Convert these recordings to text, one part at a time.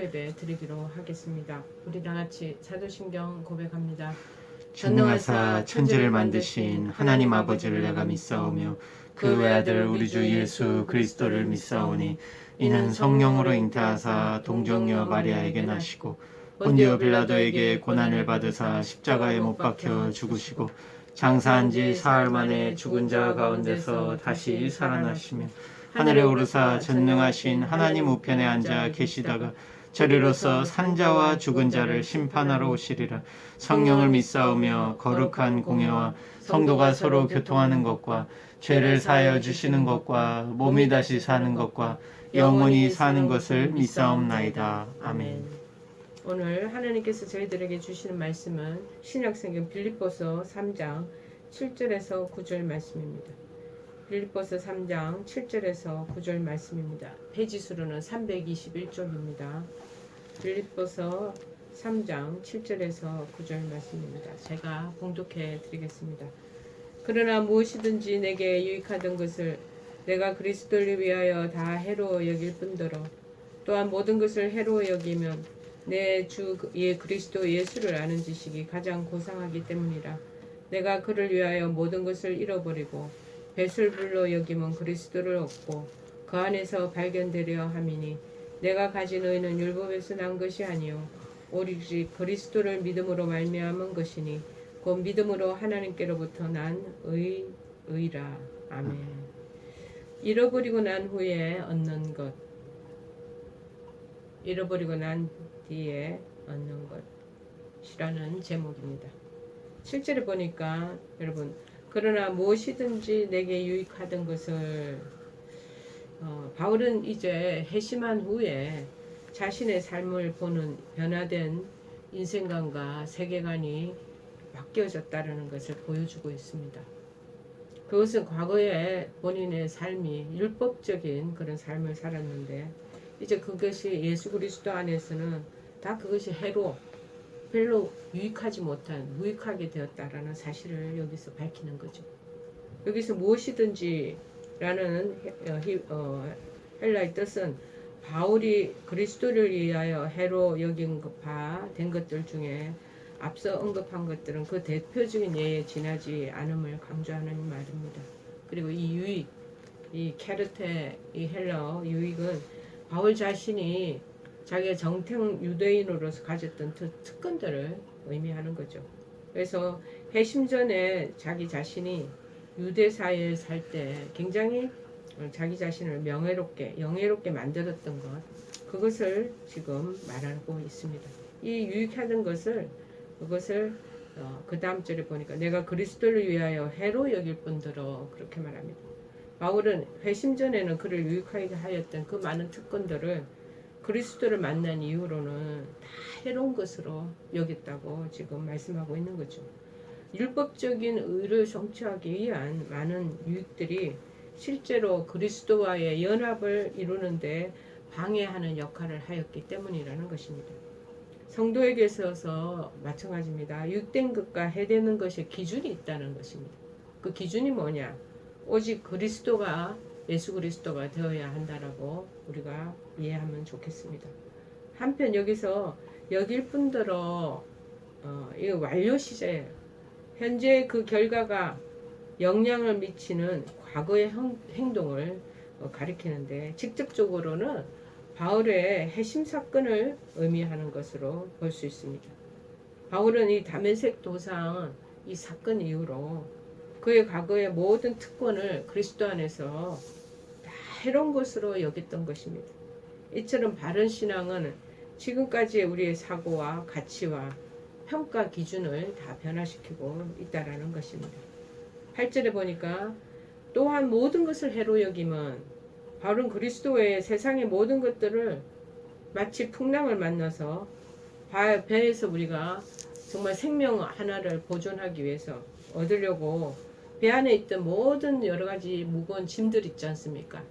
예배 드리기로 하겠습니다. 우리 다 같이 사도신경 고백합니다. 전능하사 천지를 만드신 하나님 아버지를 내가 믿사오며 그 외아들 우리 주 예수 그리스도를 믿사오니 이는 성령으로 잉태하사 동정녀 마리아에게 나시고 본디오 빌라도에게 고난을 받으사 십자가에 못 박혀 죽으시고 장사한 지 사흘 만에 죽은 자 가운데서 다시 살아나시며 하늘에 오르사 전능하신 하나님 우편에 앉아 계시다가 저리로서 산자와 죽은 자를 심판하러 오시리라. 성령을 믿사오며 거룩한 공예와 성도가 서로 교통하는 것과 죄를 사하여 주시는 것과 몸이 다시 사는 것과 영원히 사는 것을 믿사옵나이다. 아멘. 오늘 하나님께서 저희들에게 주시는 말씀은 신약성경 빌립보서 3장 7절에서 9절 말씀입니다. 빌립보서 3장 7절에서 9절 말씀입니다. 페이지 수로는 321쪽입니다. 빌립보서 3장 7절에서 9절 말씀입니다. 제가 봉독해 드리겠습니다. 그러나 무엇이든지 내게 유익하던 것을 내가 그리스도를 위하여 다 해로 여길 뿐더러 또한 모든 것을 해로 여기면 내 주 그리스도 예수를 아는 지식이 가장 고상하기 때문이라. 내가 그를 위하여 모든 것을 잃어버리고 배설물로 여기면 그리스도를 얻고 그 안에서 발견되려 함이니 내가 가진 의는 율법에서 난 것이 아니요 오직 그리스도를 믿음으로 말미암은 것이니 곧 믿음으로 하나님께로부터 난 의라. 아멘. 잃어버리고 난 후에 얻는 것, 잃어버리고 난 뒤에 얻는 것이라는 제목입니다. 실제로 보니까 여러분, 그러나 무엇이든지 내게 유익하던 것을 바울은 이제 회심한 후에 자신의 삶을 보는 변화된 인생관과 세계관이 바뀌어졌다는 것을 보여주고 있습니다. 그것은 과거에 본인의 삶이 율법적인 그런 삶을 살았는데 이제 그것이 예수 그리스도 안에서는 다 그것이 해로 별로 유익하지 못한 무익하게 되었다라는 사실을 여기서 밝히는 거죠. 여기서 무엇이든지 라는 헬라의 뜻은 바울이 그리스도를 위하여 해로 여긴 바 된 것들 중에 앞서 언급한 것들은 그 대표적인 예에 지나지 않음을 강조하는 말입니다. 그리고 이 유익, 이 캐르테, 이 헬라어 유익은 바울 자신이 자기의 정통 유대인으로서 가졌던 특권들을 의미하는 거죠. 그래서 회심 전에 자기 자신이 유대 사회에 살 때 굉장히 자기 자신을 영예롭게 만들었던 것, 그것을 지금 말하고 있습니다. 이 유익하던 것을 그 다음 절에 보니까 내가 그리스도를 위하여 해로 여길 뿐더러 그렇게 말합니다. 바울은 회심 전에는 그를 유익하게 하였던 그 많은 특권들을 그리스도를 만난 이후로는 다 해로운 것으로 여겼다고 지금 말씀하고 있는 거죠. 율법적인 의를 성취하기 위한 많은 유익들이 실제로 그리스도와의 연합을 이루는데 방해하는 역할을 하였기 때문이라는 것입니다. 성도에게 있어서 마찬가지입니다. 유익된 것과 해되는 것에 기준이 있다는 것입니다. 그 기준이 뭐냐? 오직 예수 그리스도가 되어야 한다라고 우리가 이해하면 좋겠습니다. 한편 여기서 여길 뿐더러 이 완료 시제예요. 현재 그 결과가 영향을 미치는 과거의 행동을 가리키는데 직접적으로는 바울의 회심 사건을 의미하는 것으로 볼 수 있습니다. 바울은 이 다메섹 도상 이 사건 이후로 그의 과거의 모든 특권을 그리스도 안에서 다 해로운 것으로 여겼던 것입니다. 이처럼 바른 신앙은 지금까지의 우리의 사고와 가치와 평가 기준을 다 변화시키고 있다라는 것입니다. 8절에 보니까 또한 모든 것을 해로 여기면 바울은 그리스도 외에 세상의 모든 것들을 마치 풍랑을 만나서 배에서 우리가 정말 생명 하나를 보존하기 위해서 얻으려고 배 안에 있던 모든 여러 가지 무거운 짐들 있지 않습니까?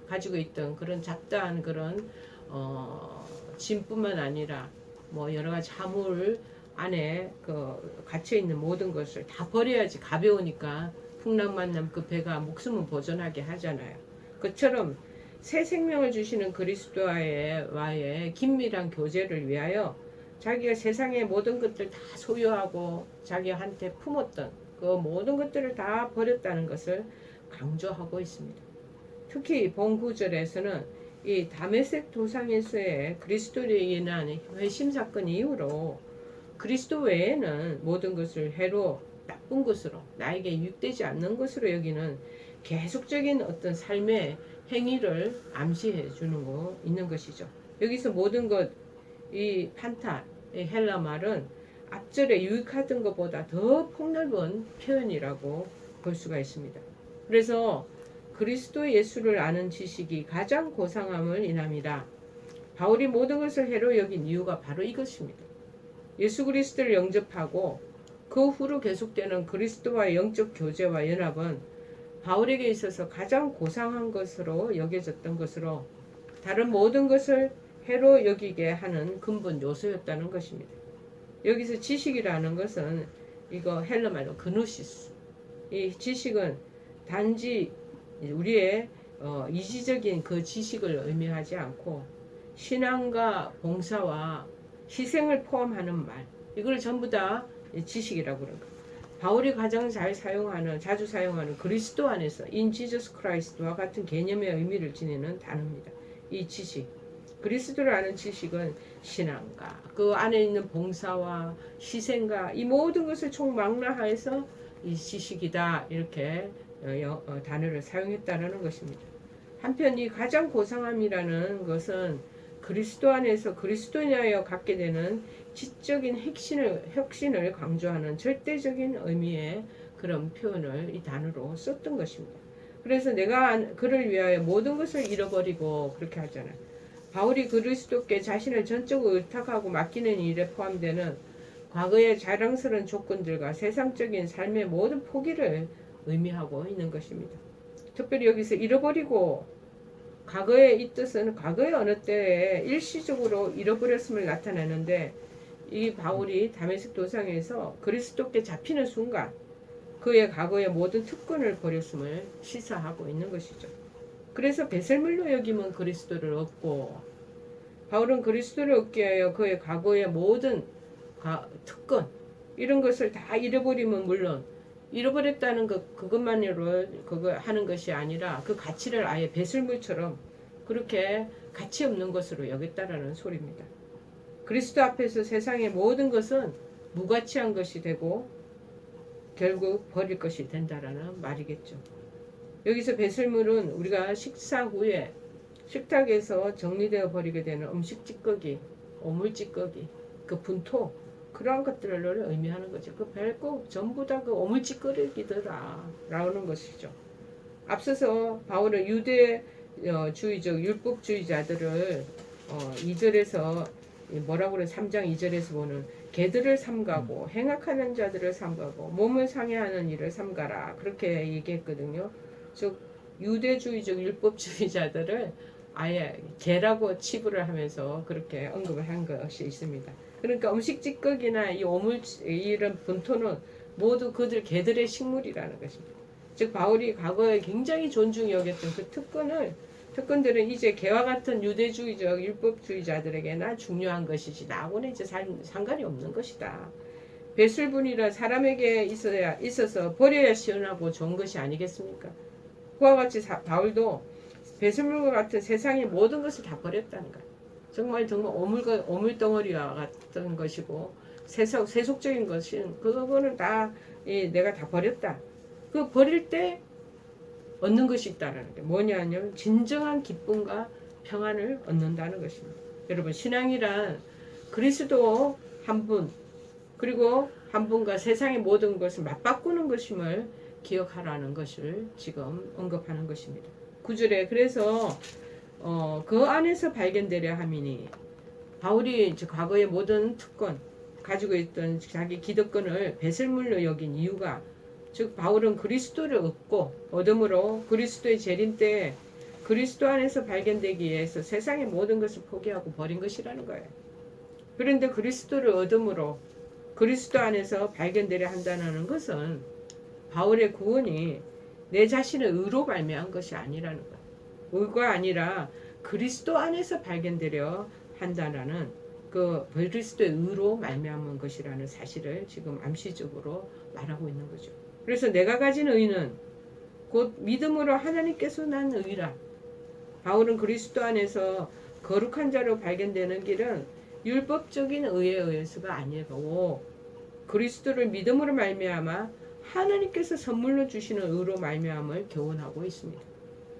가지고 있던 그런 잡다한 그런 짐뿐만 아니라 뭐 여러 가지 화물 안에 갇혀 있는 모든 것을 다 버려야지 가벼우니까 풍랑 만남 그 배가 목숨을 보존하게 하잖아요. 그처럼 새 생명을 주시는 그리스도와의 긴밀한 교제를 위하여 자기가 세상의 모든 것들 다 소유하고 자기한테 품었던 그 모든 것들을 다 버렸다는 것을 강조하고 있습니다. 특히 본 구절에서는 이 다메섹 도상에서의 그리스도에 인한 회심 사건 이후로 그리스도 외에는 모든 것을 해로 나쁜 것으로 나에게 유익되지 않는 것으로 여기는 계속적인 어떤 삶의 행위를 암시해 주는 거 있는 것이죠. 여기서 모든 것 이 판타 이 헬라 말은 앞절에 유익하던 것보다 더 폭넓은 표현이라고 볼 수가 있습니다. 그래서 그리스도 예수를 아는 지식이 가장 고상함을 인함이라. 바울이 모든 것을 해로 여긴 이유가 바로 이것입니다. 예수 그리스도를 영접하고 그 후로 계속되는 그리스도와의 영적 교제와 연합은 바울에게 있어서 가장 고상한 것으로 여겨졌던 것으로 다른 모든 것을 해로 여기게 하는 근본 요소였다는 것입니다. 여기서 지식이라는 것은 이거 헬라 말로 그노시스. 이 지식은 단지 우리의 이지적인 그 지식을 의미하지 않고 신앙과 봉사와 희생을 포함하는 말, 이걸 전부 다 지식이라고 그러는 거예요. 바울이 가장 자주 사용하는 그리스도 안에서 in Jesus Christ와 같은 개념의 의미를 지니는 단어입니다. 이 지식, 그리스도를 아는 지식은 신앙과 그 안에 있는 봉사와 희생과 이 모든 것을 총망라해서 이 지식이다, 이렇게 단어를 사용했다는 것입니다. 한편 이 가장 고상함이라는 것은 그리스도 안에서 그리스도인하여 갖게 되는 지적인 혁신을 강조하는 절대적인 의미의 그런 표현을 이 단어로 썼던 것입니다. 그래서 내가 그를 위하여 모든 것을 잃어버리고 그렇게 하잖아요. 바울이 그리스도께 자신을 전적으로 의탁하고 맡기는 일에 포함되는 과거의 자랑스러운 조건들과 세상적인 삶의 모든 포기를 의미하고 있는 것입니다. 특별히 여기서 잃어버리고 과거의 이 뜻은 과거의 어느 때에 일시적으로 잃어버렸음을 나타내는데, 이 바울이 다메섹 도상에서 그리스도께 잡히는 순간 그의 과거의 모든 특권을 버렸음을 시사하고 있는 것이죠. 그래서 배설물로 여기면 그리스도를 얻고, 바울은 그리스도를 얻기 위하여 그의 과거의 모든 특권 이런 것을 다 잃어버리면, 물론 잃어버렸다는 그것만으로 그거 하는 것이 아니라 그 가치를 아예 배설물처럼 그렇게 가치 없는 것으로 여겼다라는 소리입니다. 그리스도 앞에서 세상의 모든 것은 무가치한 것이 되고 결국 버릴 것이 된다라는 말이겠죠. 여기서 배설물은 우리가 식사 후에 식탁에서 정리되어 버리게 되는 음식 찌꺼기, 오물 찌꺼기, 그 분토, 그러한 것들을 의미하는 거죠. 그 별거 전부 다 그 오물 찌꺼기더라 라는 것이죠. 앞서서 바울은 유대주의적 율법주의자들을 2절에서 뭐라고 그래, 3장 2절에서 보는 개들을 삼가고 행악하는 자들을 삼가고 몸을 상해하는 일을 삼가라, 그렇게 얘기했거든요. 즉 유대주의적 율법주의자들을 아예 개라고 치부를 하면서 그렇게 언급을 한 것이 있습니다. 그러니까 음식 찌꺼기나 이 오물 이런 분토는 모두 그들 개들의 식물이라는 것입니다. 즉 바울이 과거에 굉장히 존중히 여겼던 그 특권들은 이제 개와 같은 유대주의적 율법주의자들에게나 중요한 것이지 나하고는 이제 상관이 없는 것이다. 배설분이라 사람에게 있어서 버려야 시원하고 좋은 것이 아니겠습니까? 그와 같이 바울도 배설물과 같은 세상의 모든 것을 다 버렸다는 거예요. 정말 오물덩어리와 같은 것이고 세속적인 것은 그거는 다 내가 다 버렸다. 그 버릴 때 얻는 것이 있다는 게 뭐냐면 진정한 기쁨과 평안을 얻는다는 것입니다. 여러분, 신앙이란 그리스도 한 분, 그리고 한 분과 세상의 모든 것을 맞바꾸는 것임을 기억하라는 것을 지금 언급하는 것입니다. 9절에 그래서 그 안에서 발견되려 함이니, 바울이 과거의 모든 특권 가지고 있던 자기 기득권을 배설물로 여긴 이유가, 즉 바울은 그리스도를 얻음으로 그리스도의 재림 때 그리스도 안에서 발견되기 위해서 세상의 모든 것을 포기하고 버린 것이라는 거예요. 그런데 그리스도를 얻음으로 그리스도 안에서 발견되려 한다는 것은 바울의 구원이 내 자신의 의로 발매한 것이 아니라는 거예요. 의가 아니라 그리스도 안에서 발견되려 한다라는 그 그리스도의 의로 말미암은 것이라는 사실을 지금 암시적으로 말하고 있는 거죠. 그래서 내가 가진 의는 곧 믿음으로 하나님께서 난 의라. 바울은 그리스도 안에서 거룩한 자로 발견되는 길은 율법적인 의에 의해서가 아니고 그리스도를 믿음으로 말미암아 하나님께서 선물로 주시는 의로 말미암을 교훈하고 있습니다.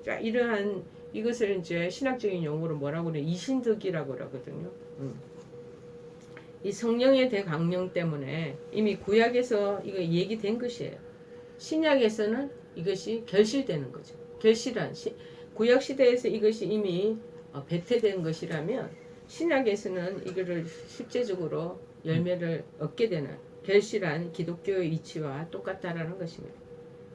자, 이러한 이것을 이제 신학적인 용어로 뭐라고 그래? 이신득이라고 그러거든요. 이 성령의 대강령 때문에 이미 구약에서 이거 얘기된 것이에요. 신약에서는 이것이 결실되는 거죠. 결실한 구약 시대에서 이것이 이미 배태된 것이라면 신약에서는 이거를 실제적으로 열매를 얻게 되는 결실한 기독교의 이치와 똑같다라는 것입니다.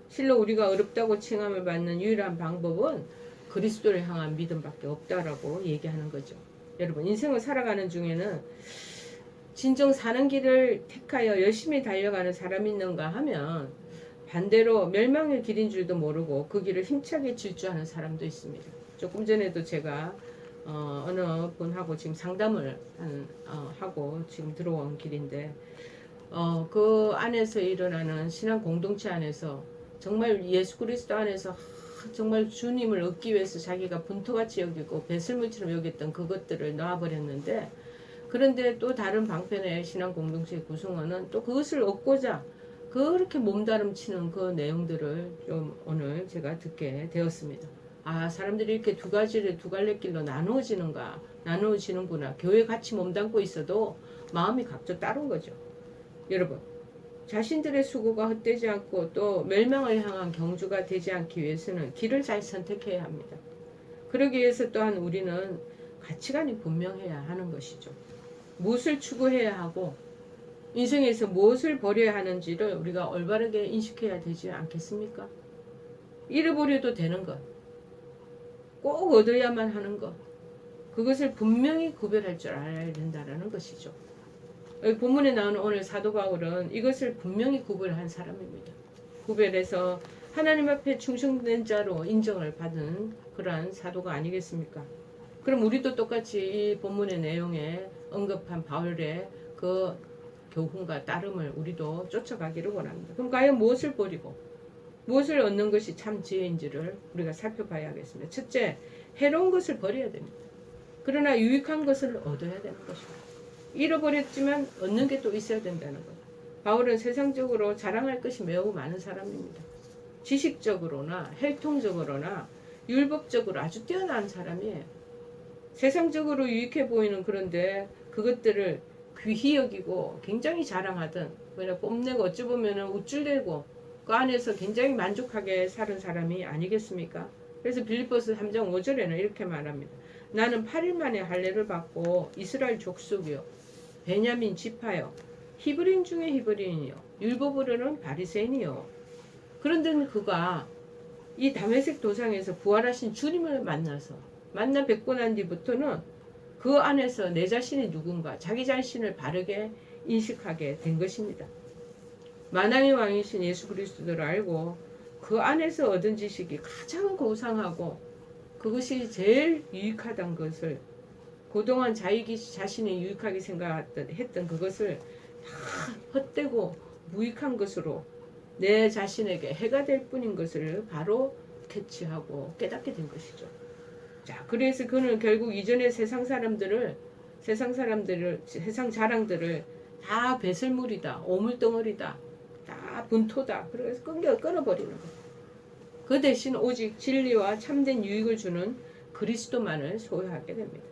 실로 우리가 어렵다고 칭함을 받는 유일한 방법은 그리스도를 향한 믿음밖에 없다라고 얘기하는 거죠. 여러분, 인생을 살아가는 중에는 진정 사는 길을 택하여 열심히 달려가는 사람이 있는가 하면 반대로 멸망의 길인 줄도 모르고 그 길을 힘차게 질주하는 사람도 있습니다. 조금 전에도 제가 어느 분하고 지금 상담을 하고 지금 들어온 길인데 그 안에서 일어나는 신앙 공동체 안에서 정말 예수 그리스도 안에서 정말 주님을 얻기 위해서 자기가 분토같이 여기고 배설물처럼 여겼던 그것들을 놔버렸는데 그런데 또 다른 방편의 신앙 공동체 구성원은 또 그것을 얻고자 그렇게 몸다름치는 그 내용들을 좀 오늘 제가 듣게 되었습니다. 아, 사람들이 이렇게 두 갈래길로 나누어지는구나. 교회 같이 몸담고 있어도 마음이 각자 따른 거죠. 여러분, 자신들의 수고가 헛되지 않고 또 멸망을 향한 경주가 되지 않기 위해서는 길을 잘 선택해야 합니다. 그러기 위해서 또한 우리는 가치관이 분명해야 하는 것이죠. 무엇을 추구해야 하고 인생에서 무엇을 버려야 하는지를 우리가 올바르게 인식해야 되지 않겠습니까? 잃어버려도 되는 것, 꼭 얻어야만 하는 것, 그것을 분명히 구별할 줄 알아야 된다는 것이죠. 여기 본문에 나오는 오늘 사도 바울은 이것을 분명히 구별한 사람입니다. 구별해서 하나님 앞에 충성된 자로 인정을 받은 그러한 사도가 아니겠습니까? 그럼 우리도 똑같이 이 본문의 내용에 언급한 바울의 그 교훈과 따름을 우리도 쫓아가기를 원합니다. 그럼 과연 무엇을 버리고 무엇을 얻는 것이 참 지혜인지를 우리가 살펴봐야겠습니다. 첫째, 해로운 것을 버려야 됩니다. 그러나 유익한 것을 얻어야 되는 것입니다. 잃어버렸지만 얻는 게 또 있어야 된다는 것. 바울은 세상적으로 자랑할 것이 매우 많은 사람입니다. 지식적으로나 혈통적으로나 율법적으로 아주 뛰어난 사람이에요. 세상적으로 유익해 보이는 그런데 그것들을 귀히 여기고 굉장히 자랑하던 그냥 뽐내고 어찌 보면 우쭐대고 그 안에서 굉장히 만족하게 사는 사람이 아니겠습니까? 그래서 빌립보서 3장 5절에는 이렇게 말합니다. 나는 8일 만에 할례를 받고 이스라엘 족속이요 베냐민 지파요 히브리인 중에 히브리인이요 율법으로는 바리새인이요. 그런데 그가 이 다메섹 도상에서 부활하신 주님을 만나 뵙고 난 뒤부터는 그 안에서 내 자신이 누군가 자기 자신을 바르게 인식하게 된 것입니다. 만왕의 왕이신 예수 그리스도를 알고 그 안에서 얻은 지식이 가장 고상하고 그것이 제일 유익하다는 것을 그동안 자신이 유익하게 생각했던 그것을 다 헛되고 무익한 것으로 내 자신에게 해가 될 뿐인 것을 바로 캐치하고 깨닫게 된 것이죠. 자, 그래서 그는 결국 이전의 세상 자랑들을 다 배설물이다, 오물덩어리다, 다 분토다. 그래서 끊어버리는 거예요. 그 대신 오직 진리와 참된 유익을 주는 그리스도만을 소유하게 됩니다.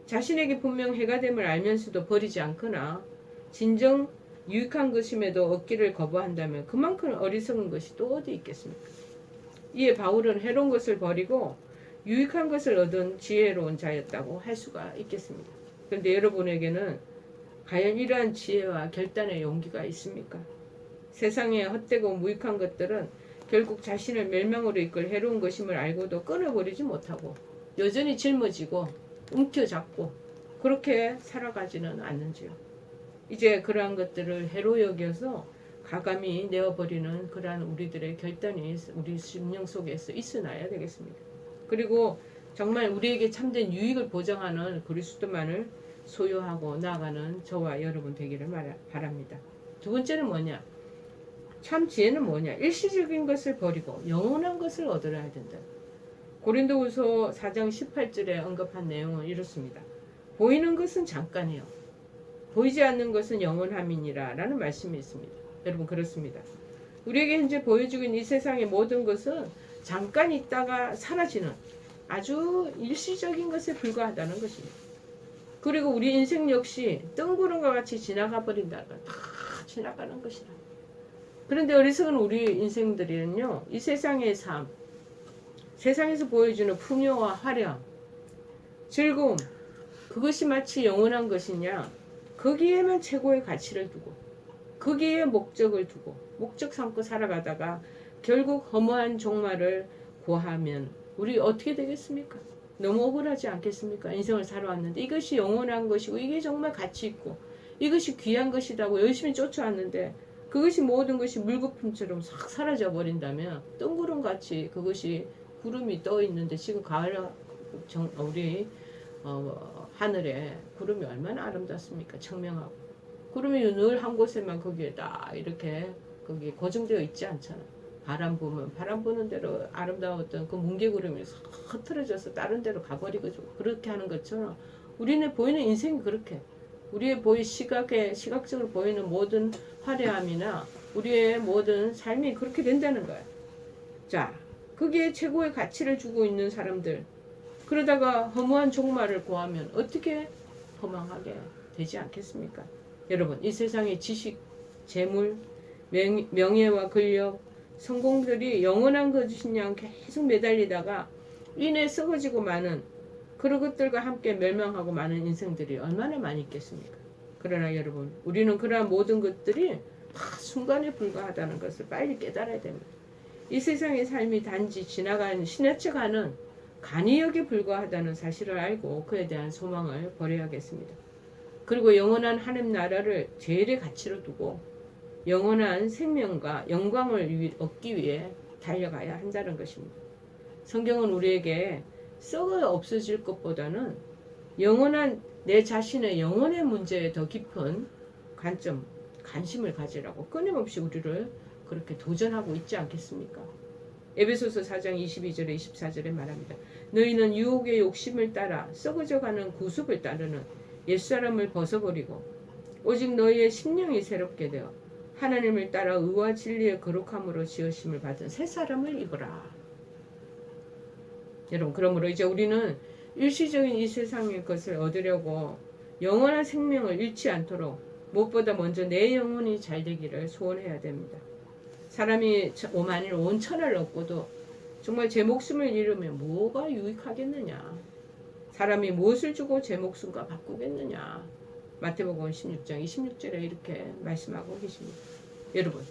자신에게 분명 해가 됨을 알면서도 버리지 않거나 진정 유익한 것임에도 얻기를 거부한다면 그만큼 어리석은 것이 또 어디 있겠습니까? 이에 바울은 해로운 것을 버리고 유익한 것을 얻은 지혜로운 자였다고 할 수가 있겠습니다. 그런데 여러분에게는 과연 이러한 지혜와 결단의 용기가 있습니까? 세상에 헛되고 무익한 것들은 결국 자신을 멸망으로 이끌 해로운 것임을 알고도 끊어버리지 못하고 여전히 짊어지고 움켜잡고 그렇게 살아가지는 않는지요. 이제 그러한 것들을 해로 여겨서 가감히 내어버리는 그러한 우리들의 결단이 우리 심령 속에서 있어나야 되겠습니다. 그리고 정말 우리에게 참된 유익을 보장하는 그리스도만을 소유하고 나아가는 저와 여러분 되기를 바랍니다. 두 번째는 뭐냐? 참 지혜는 뭐냐? 일시적인 것을 버리고 영원한 것을 얻어야 된다. 고린도후서 4장 18절에 언급한 내용은 이렇습니다. 보이는 것은 잠깐이요. 보이지 않는 것은 영원함이니라 라는 말씀이 있습니다. 여러분 그렇습니다. 우리에게 현재 보여지고 있는 이 세상의 모든 것은 잠깐 있다가 사라지는 아주 일시적인 것에 불과하다는 것입니다. 그리고 우리 인생 역시 뜬구름과 같이 지나가 버린다가 다 지나가는 것이라. 그런데 어리석은 우리 인생들은요, 이 세상의 삶, 세상에서 보여주는 풍요와 화려, 즐거움, 그것이 마치 영원한 것이냐, 거기에만 최고의 가치를 두고, 거기에 목적을 두고, 목적 삼고 살아가다가 결국 허무한 종말을 고하면 우리 어떻게 되겠습니까? 너무 억울하지 않겠습니까? 인생을 살아왔는데 이것이 영원한 것이고 이게 정말 가치 있고 이것이 귀한 것이라고 열심히 쫓아왔는데 그것이 모든 것이 물거품처럼 싹 사라져 버린다면 뜬구름같이 그것이 구름이 떠 있는데 지금 가을 우리 하늘에 구름이 얼마나 아름답습니까? 청명하고 구름이 늘 한 곳에만 거기에 다 이렇게 거기 고정되어 있지 않잖아. 바람 부면 바람 부는 대로 아름다웠던 그 뭉게구름이 흐트러져서 다른 데로 가버리고 그렇게 하는 것처럼 우리는 보이는 인생이 그렇게 우리의 시각적으로 보이는 모든 화려함이나 우리의 모든 삶이 그렇게 된다는 거야. 자, 거기에 최고의 가치를 주고 있는 사람들 그러다가 허무한 종말을 고하면 어떻게 허망하게 되지 않겠습니까? 여러분 이 세상의 지식, 재물, 명예와 권력 성공들이 영원한 것이냐 계속 매달리다가 인해 썩어지고 마는 그런 것들과 함께 멸망하고 마는 인생들이 얼마나 많이 있겠습니까? 그러나 여러분 우리는 그러한 모든 것들이 다 순간에 불과하다는 것을 빨리 깨달아야 됩니다. 이 세상의 삶이 단지 지나쳐가는 간이역에 불과하다는 사실을 알고 그에 대한 소망을 버려야겠습니다. 그리고 영원한 하나님 나라를 제일의 가치로 두고 영원한 생명과 영광을 얻기 위해 달려가야 한다는 것입니다. 성경은 우리에게 썩어 없어질 것보다는 영원한 내 자신의 영혼의 문제에 더 깊은 관심을 가지라고 끊임없이 우리를 그렇게 도전하고 있지 않겠습니까? 에베소서 4장 22절에 24절에 말합니다. 너희는 유혹의 욕심을 따라 썩어져가는 구습을 따르는 옛사람을 벗어버리고 오직 너희의 심령이 새롭게 되어 하나님을 따라 의와 진리의 거룩함으로 지으심을 받은 새 사람을 입어라. 여러분 그러므로 이제 우리는 일시적인 이 세상의 것을 얻으려고 영원한 생명을 잃지 않도록 무엇보다 먼저 내 영혼이 잘 되기를 소원해야 됩니다. 사람이 만일 온 천하를 얻고도 정말 제 목숨을 잃으면 뭐가 유익하겠느냐. 사람이 무엇을 주고 제 목숨과 바꾸겠느냐. 마태복음 16장 26절에 이렇게 말씀하고 계십니다. 여러분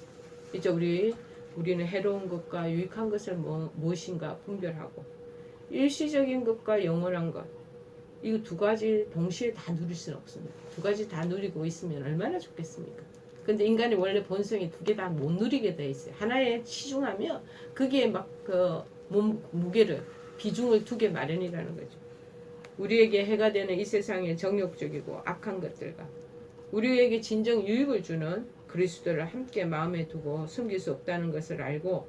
이제 우리는 해로운 것과 유익한 것을 무엇인가 분별하고 일시적인 것과 영원한 것 이거 두 가지 동시에 다 누릴 수는 없습니다. 두 가지 다 누리고 있으면 얼마나 좋겠습니까? 근데 인간의 원래 본성이 두 개 다 못 누리게 돼 있어요. 하나에 치중하면 거기에 막 그 무게를 비중을 두게 마련이라는 거죠. 우리에게 해가 되는 이 세상의 정욕적이고 악한 것들과 우리에게 진정 유익을 주는 그리스도를 함께 마음에 두고 숨길 수 없다는 것을 알고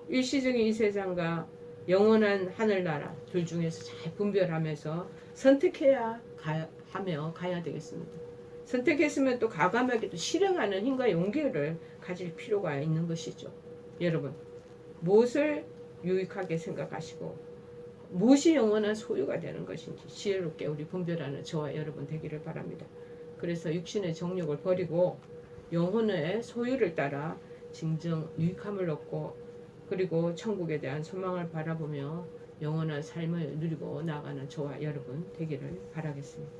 일시적인 이 세상과 영원한 하늘나라 둘 중에서 잘 분별하면서 선택해야 가야 되겠습니다. 선택했으면 또 과감하게 또 실행하는 힘과 용기를 가질 필요가 있는 것이죠. 여러분 무엇을 유익하게 생각하시고 무엇이 영원한 소유가 되는 것인지 지혜롭게 우리 분별하는 저와 여러분 되기를 바랍니다. 그래서 육신의 정욕을 버리고 영혼의 소유를 따라 진정 유익함을 얻고 그리고 천국에 대한 소망을 바라보며 영원한 삶을 누리고 나아가는 저와 여러분 되기를 바라겠습니다.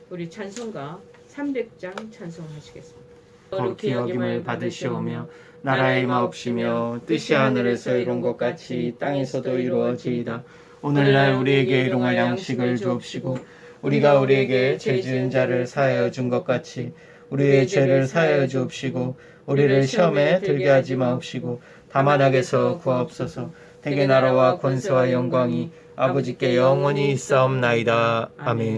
우리 찬송가 300장 찬송하시겠습니다. 거룩히 여김을 받으시오며 나라의 마옵시며 뜻이 하늘에서 이룬 것 같이 땅에서도 이루어지이다. 오늘날 우리에게 일용할 양식을 주옵시고 우리가 우리에게 죄 지은 자를 사하여 준 것 같이 우리의 죄를 사하여 주옵시고 우리를 시험에 들게 하지 마옵시고 다만 악에서 구하옵소서. 대개 나라와 권세와 영광이 아버지께 영원히 있사옵나이다. 아멘.